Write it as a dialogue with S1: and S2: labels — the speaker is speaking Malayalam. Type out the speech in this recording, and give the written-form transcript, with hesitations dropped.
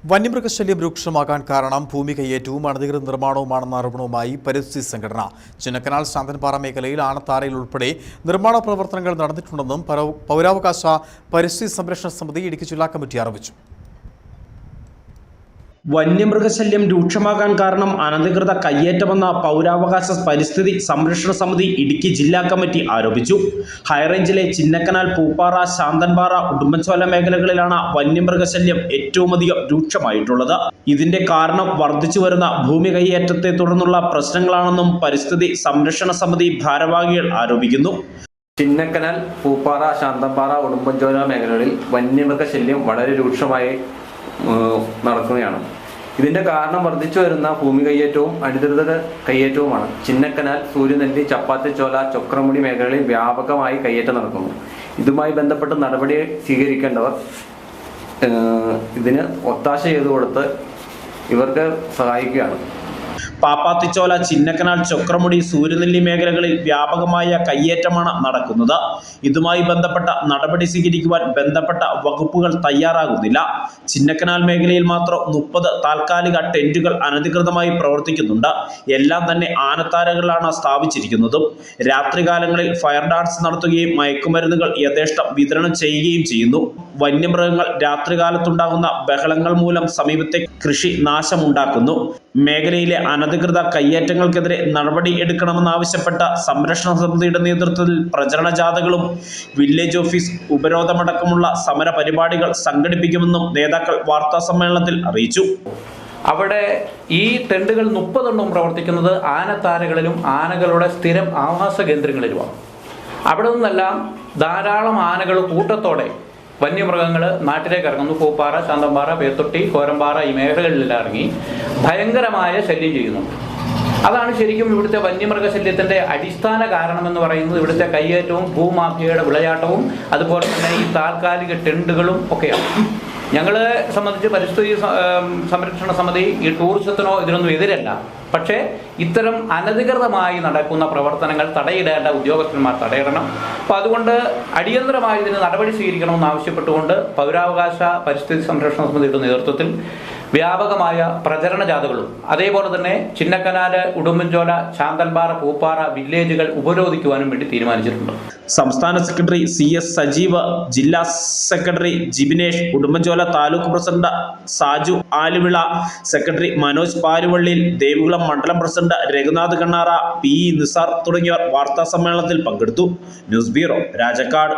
S1: വന്യമൃഗശല്യം രൂക്ഷമാകാൻ കാരണം ഭൂമി കയ്യേറ്റവും അനധികൃത നിർമ്മാണവുമാണെന്ന ആരോപണവുമായി പരിസ്ഥിതി സംഘടന ചിന്നക്കനാൽ ശാന്തൻപാറ മേഖലയിൽ ആനത്താരയിൽ ഉൾപ്പെടെ നിർമ്മാണ പ്രവർത്തനങ്ങൾ നടന്നിട്ടുണ്ടെന്നും പൗരാവകാശ പരിസ്ഥിതി സംരക്ഷണ സമിതി ഇടുക്കി ജില്ലാ കമ്മിറ്റി ആരോപിച്ചു.
S2: വന്യമൃഗശല്യം രൂക്ഷമാകാൻ കാരണം അനധികൃത കയ്യേറ്റമെന്ന പൗരാവകാശ പരിസ്ഥിതി സംരക്ഷണ സമിതി ഇടുക്കി ജില്ലാ കമ്മിറ്റി ആരോപിച്ചു. ഹൈറേഞ്ചിലെ ചിന്നക്കനാൽ, പൂപ്പാറ, ശാന്തൻപാറ, ഉടുമ്പൻചോല മേഖലകളിലാണ് വന്യമൃഗശല്യം ഏറ്റവുമധികം രൂക്ഷമായിട്ടുള്ളത്. ഇതിന്റെ കാരണം വർദ്ധിച്ചു വരുന്ന ഭൂമി കയ്യേറ്റത്തെ തുടർന്നുള്ള പ്രശ്നങ്ങളാണെന്നും പരിസ്ഥിതി സംരക്ഷണ സമിതി ഭാരവാഹികൾ ആരോപിക്കുന്നു.
S3: ചിന്നക്കനാൽ, പൂപ്പാറ, ശാന്തൻപാറ, ഉടുമ്പൻചോല മേഖലകളിൽ വന്യമൃഗശല്യം വളരെ രൂക്ഷമായി നടക്കുകയാണ്. ഇതിന്റെ കാരണം വർദ്ധിച്ചു വരുന്ന ഭൂമി കയ്യേറ്റവും അനധികൃത കയ്യേറ്റവുമാണ്. ചിന്നക്കനാൽ, സൂര്യനെല്ലി, ചപ്പാത്തിച്ചോല, ചൊക്രമുടി മേഖലകളിൽ വ്യാപകമായി കയ്യേറ്റം നടക്കുന്നു. ഇതുമായി ബന്ധപ്പെട്ട് നടപടി സ്വീകരിക്കേണ്ടവർ ഇതിന് ഒത്താശ ചെയ്തു കൊടുത്ത് ഇവർക്ക് സഹായിക്കുകയാണ്.
S2: പാപ്പാത്തിച്ചോല, ചിന്നക്കനാൽ, ചൊക്രമുടി, സൂര്യനെല്ലി മേഖലകളിൽ വ്യാപകമായ കയ്യേറ്റമാണ് നടക്കുന്നത്. ഇതുമായി ബന്ധപ്പെട്ട നടപടി സ്വീകരിക്കുവാൻ ബന്ധപ്പെട്ട വകുപ്പുകൾ തയ്യാറാകുന്നില്ല. ചിന്നക്കനാൽ മേഖലയിൽ മാത്രം 30 താൽക്കാലിക ടെന്റുകൾ അനധികൃതമായി പ്രവർത്തിക്കുന്നുണ്ട്. എല്ലാം തന്നെ ആനത്താരകളിലാണ് സ്ഥാപിച്ചിരിക്കുന്നതും. രാത്രികാലങ്ങളിൽ ഫയർ ഡാൻസ് നടത്തുകയും മയക്കുമരുന്നുകൾ യഥേഷ്ടം വിതരണം ചെയ്യുകയും ചെയ്യുന്നു. വന്യമൃഗങ്ങൾ രാത്രികാലത്തുണ്ടാകുന്ന ബഹളങ്ങൾ മൂലം സമീപത്തെ കൃഷി നാശമുണ്ടാക്കുന്നു. മേഖലയിലെ അനധികൃത കയ്യേറ്റങ്ങൾക്കെതിരെ നടപടി എടുക്കണമെന്നാവശ്യപ്പെട്ട സംരക്ഷണ സമിതിയുടെ നേതൃത്വത്തിൽ പ്രചരണ ജാഥകളും വില്ലേജ് ഓഫീസ് ഉപരോധമടക്കമുള്ള സമര പരിപാടികൾ സംഘടിപ്പിക്കുമെന്നും നേതാക്കൾ വാർത്താ സമ്മേളനത്തിൽ അറിയിച്ചു.
S4: അവിടെ ഈ ടെന്റുകൾ 30 പ്രവർത്തിക്കുന്നത് ആനത്താരകളിലും ആനകളുടെ സ്ഥിരം ആവാസ കേന്ദ്രങ്ങളിലുമാണ്. അവിടെ നിന്നെല്ലാം ധാരാളം ആനകൾ കൂട്ടത്തോടെ വന്യമൃഗങ്ങൾ നാട്ടിലേക്ക് ഇറങ്ങുന്നു. പൂപ്പാറ, ശാന്തൻപാറ, പേത്തൊട്ടി, കോരമ്പാറ ഈ മേഖലകളിലെല്ലാം ഇറങ്ങി ഭയങ്കരമായ ശല്യം ചെയ്യുന്നുണ്ട്. അതാണ് ശരിക്കും ഇവിടുത്തെ വന്യമൃഗശല്യത്തിൻ്റെ അടിസ്ഥാന കാരണമെന്ന് പറയുന്നത്. ഇവിടുത്തെ കയ്യേറ്റവും ഭൂമാഫിയയുടെ വിളയാട്ടവും അതുപോലെ തന്നെ ഈ താൽക്കാലിക ടെന്റുകളും ഒക്കെയാണ്. ഞങ്ങളെ സംബന്ധിച്ച് പരിസ്ഥിതി സംരക്ഷണ സമിതി ഈ ടൂറിസത്തിനോ ഇതിനൊന്നും എതിരല്ല. പക്ഷേ ഇത്തരം അനധികൃതമായി നടക്കുന്ന പ്രവർത്തനങ്ങൾ തടയിടേണ്ട ഉദ്യോഗസ്ഥന്മാർ തടയിടണം. അപ്പോൾ അതുകൊണ്ട് അടിയന്തരമായി ഇതിന് നടപടി സ്വീകരിക്കണമെന്ന് ആവശ്യപ്പെട്ടുകൊണ്ട് പൗരാവകാശ പരിസ്ഥിതി സംരക്ഷണ സമിതിയുടെ നേതൃത്വത്തിൽ വ്യാപകമായ പ്രചരണ ജാഥകളും അതേപോലെ തന്നെ ചിന്നക്കനാല്, ഉടുമ്പൻചോല, ശാന്തൻപാറ, പൂപ്പാറ വില്ലേജുകൾ ഉപരോധിക്കുവാനും വേണ്ടി തീരുമാനിച്ചിട്ടുണ്ട്.
S2: സംസ്ഥാന സെക്രട്ടറി CS സജീവ്, ജില്ലാ secretary Jibinesh, Udumbanchola taluk president Saju Aluvila, secretary Manoj പാലുവള്ളിയിൽ, ദേവികുളം മണ്ഡലം പ്രസിഡന്റ് രഘുനാഥ് കണ്ണാറ, PE നിസാർ തുടങ്ങിയവർ വാർത്താ സമ്മേളനത്തിൽ പങ്കെടുത്തു. News bureau, Rajakkad.